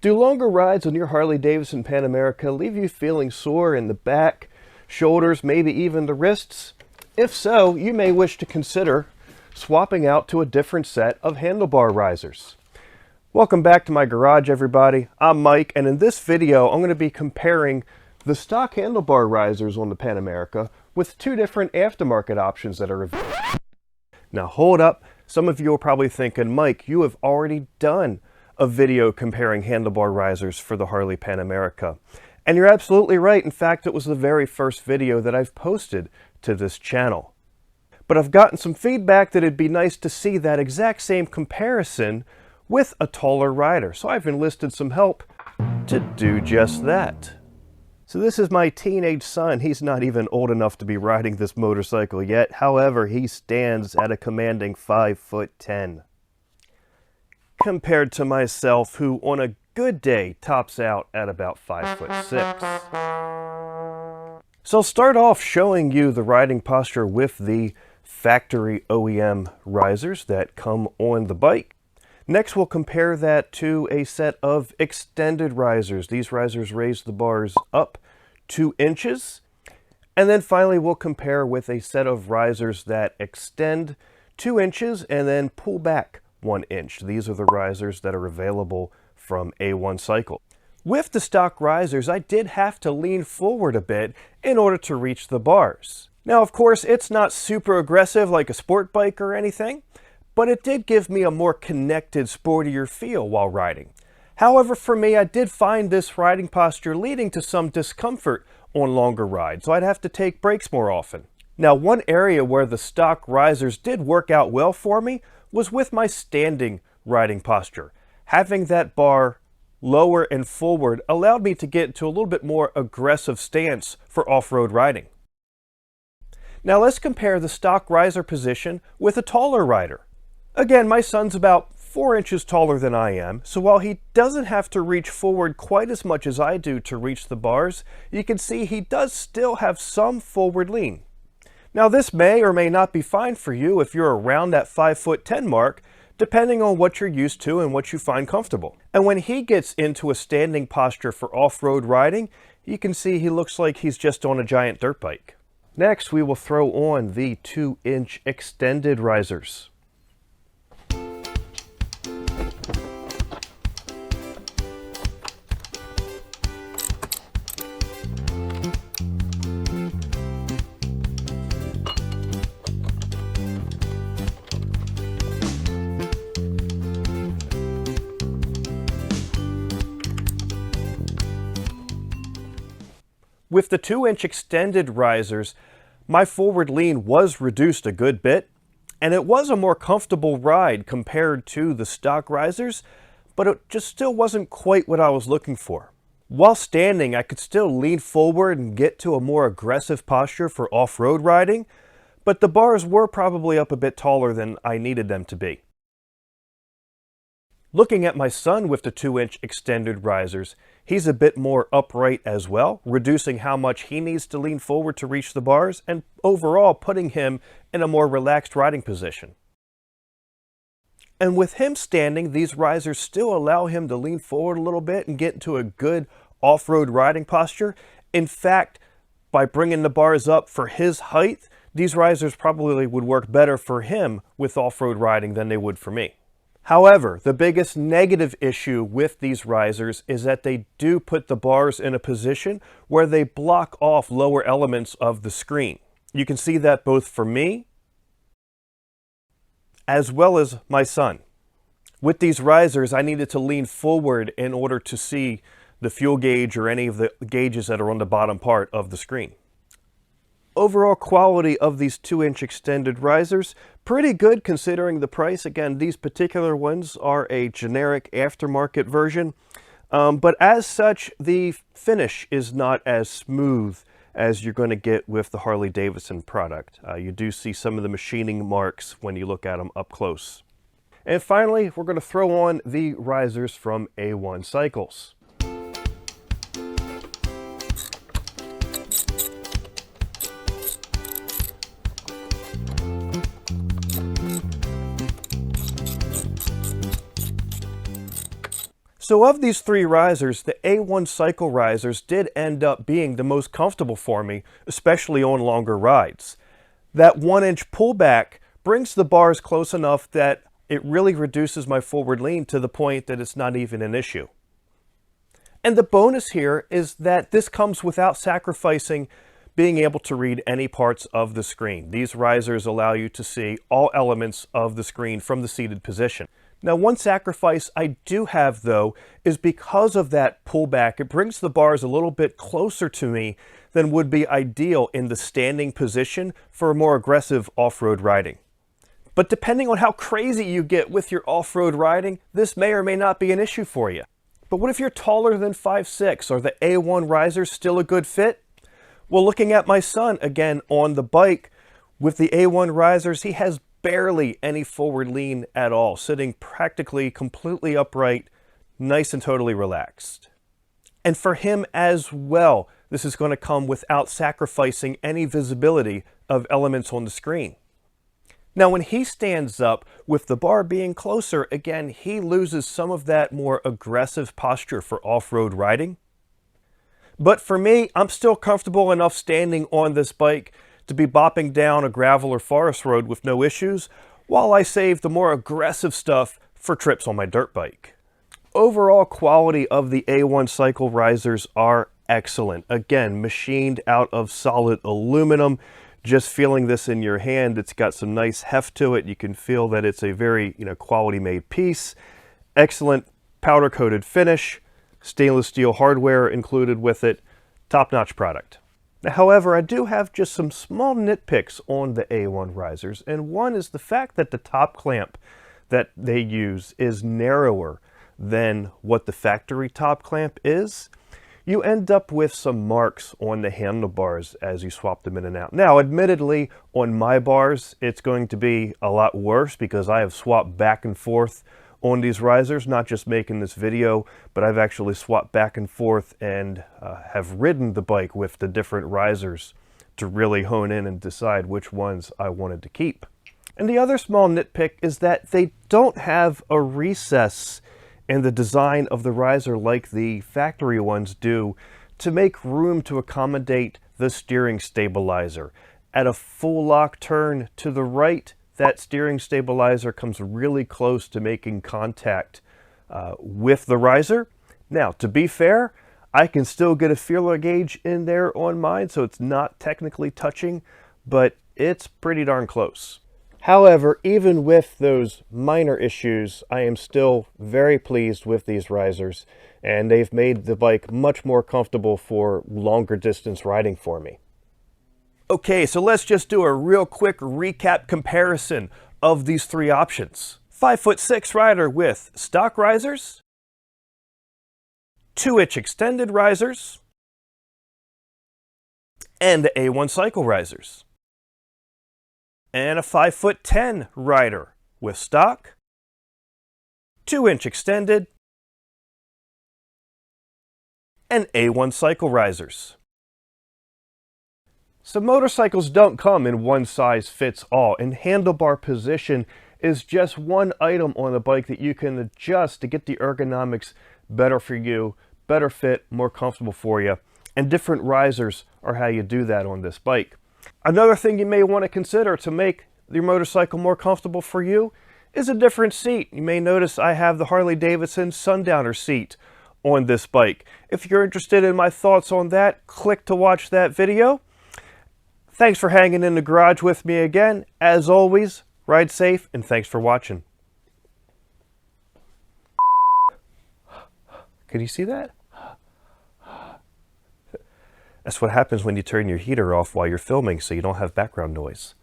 Do longer rides on your Harley Davidson Pan America leave you feeling sore in the back, shoulders, maybe even the wrists? If so, you may wish to consider swapping out to a different set of handlebar risers. Welcome back to my garage, everybody. I'm Mike, and in this video I'm going to be comparing the stock handlebar risers on the Pan America with two different aftermarket options that are available. Now hold up, some of you are probably thinking, Mike, you have already done a video comparing handlebar risers for the Harley Pan America. And you're absolutely right. In fact, it was the very first video that I've posted to this channel. But I've gotten some feedback that it'd be nice to see that exact same comparison with a taller rider. So I've enlisted some help to do just that. So this is my teenage son. He's not even old enough to be riding this motorcycle yet. However, he stands at a commanding 5'10". Compared to myself, who on a good day tops out at about 5'6". So I'll start off showing you the riding posture with the factory OEM risers that come on the bike. Next, we'll compare that to a set of extended risers. These risers raise the bars up 2 inches. And then finally, we'll compare with a set of risers that extend 2 inches and then pull back 1 inch. These are the risers that are available from A1 Cycle. With the stock risers, I did have to lean forward a bit in order to reach the bars. Now, of course, it's not super aggressive like a sport bike or anything, but it did give me a more connected, sportier feel while riding. However, for me, I did find this riding posture leading to some discomfort on longer rides, so I'd have to take breaks more often. Now, one area where the stock risers did work out well for me was with my standing riding posture. Having that bar lower and forward allowed me to get into a little bit more aggressive stance for off-road riding. Now let's compare the stock riser position with a taller rider. Again, my son's about 4 inches taller than I am, so while he doesn't have to reach forward quite as much as I do to reach the bars, you can see he does still have some forward lean. Now this may or may not be fine for you if you're around that 5'10" mark, depending on what you're used to and what you find comfortable. And when he gets into a standing posture for off-road riding, you can see he looks like he's just on a giant dirt bike. Next, we will throw on the 2-inch extended risers. With the 2-inch extended risers, my forward lean was reduced a good bit, and it was a more comfortable ride compared to the stock risers, but it just still wasn't quite what I was looking for. While standing, I could still lean forward and get to a more aggressive posture for off-road riding, but the bars were probably up a bit taller than I needed them to be. Looking at my son with the 2-inch extended risers, he's a bit more upright as well, reducing how much he needs to lean forward to reach the bars, and overall putting him in a more relaxed riding position. And with him standing, these risers still allow him to lean forward a little bit and get into a good off-road riding posture. In fact, by bringing the bars up for his height, these risers probably would work better for him with off-road riding than they would for me. However, the biggest negative issue with these risers is that they do put the bars in a position where they block off lower elements of the screen. You can see that both for me as well as my son. With these risers, I needed to lean forward in order to see the fuel gauge or any of the gauges that are on the bottom part of the screen. Overall quality of these 2-inch extended risers, pretty good considering the price. Again, these particular ones are a generic aftermarket version, but as such, the finish is not as smooth as you're going to get with the Harley Davidson product. You do see some of the machining marks when you look at them up close. And finally, we're going to throw on the risers from A1 Cycles. So of these three risers, the A1 cycle risers did end up being the most comfortable for me, especially on longer rides. That 1-inch pullback brings the bars close enough that it really reduces my forward lean to the point that it's not even an issue. And the bonus here is that this comes without sacrificing being able to read any parts of the screen. These risers allow you to see all elements of the screen from the seated position. Now, one sacrifice I do have, though, is because of that pullback, it brings the bars a little bit closer to me than would be ideal in the standing position for a more aggressive off-road riding. But depending on how crazy you get with your off-road riding, this may or may not be an issue for you. But what if you're taller than 5'6"? Are the A1 risers still a good fit? Well, looking at my son again on the bike with the A1 risers, he has barely any forward lean at all, sitting practically completely upright, nice and totally relaxed. And for him as well, this is going to come without sacrificing any visibility of elements on the screen. Now, when he stands up with the bar being closer, again, he loses some of that more aggressive posture for off-road riding. But for me, I'm still comfortable enough standing on this bike to be bopping down a gravel or forest road with no issues, while I save the more aggressive stuff for trips on my dirt bike. Overall quality of the A1 cycle risers are excellent. Again, machined out of solid aluminum. Just feeling this in your hand, it's got some nice heft to it. You can feel that it's a very, quality made piece. Excellent powder coated finish, stainless steel hardware included with it. Top-notch product. However, I do have just some small nitpicks on the A1 risers, and one is the fact that the top clamp that they use is narrower than what the factory top clamp is. You end up with some marks on the handlebars as you swap them in and out. Now, admittedly, on my bars, it's going to be a lot worse because I have swapped back and forth on these risers, not just making this video, but I've actually swapped back and forth and have ridden the bike with the different risers to really hone in and decide which ones I wanted to keep. And the other small nitpick is that they don't have a recess in the design of the riser like the factory ones do to make room to accommodate the steering stabilizer. At a full lock turn to the right, that steering stabilizer comes really close to making contact with the riser. Now, to be fair, I can still get a feeler gauge in there on mine, so it's not technically touching, but it's pretty darn close. However, even with those minor issues, I am still very pleased with these risers, and they've made the bike much more comfortable for longer distance riding for me. Okay, so let's just do a real quick recap comparison of these three options. 5'6" rider with stock risers, 2-inch extended risers, and the A1 cycle risers. And a 5'10" rider with stock, 2-inch extended, and A1 cycle risers. So motorcycles don't come in one size fits all, and handlebar position is just one item on a bike that you can adjust to get the ergonomics better for you, better fit, more comfortable for you, and different risers are how you do that on this bike. Another thing you may want to consider to make your motorcycle more comfortable for you is a different seat. You may notice I have the Harley Davidson Sundowner seat on this bike. If you're interested in my thoughts on that, click to watch that video. Thanks for hanging in the garage with me again. As always, ride safe, and thanks for watching. Can you see that? That's what happens when you turn your heater off while you're filming so you don't have background noise.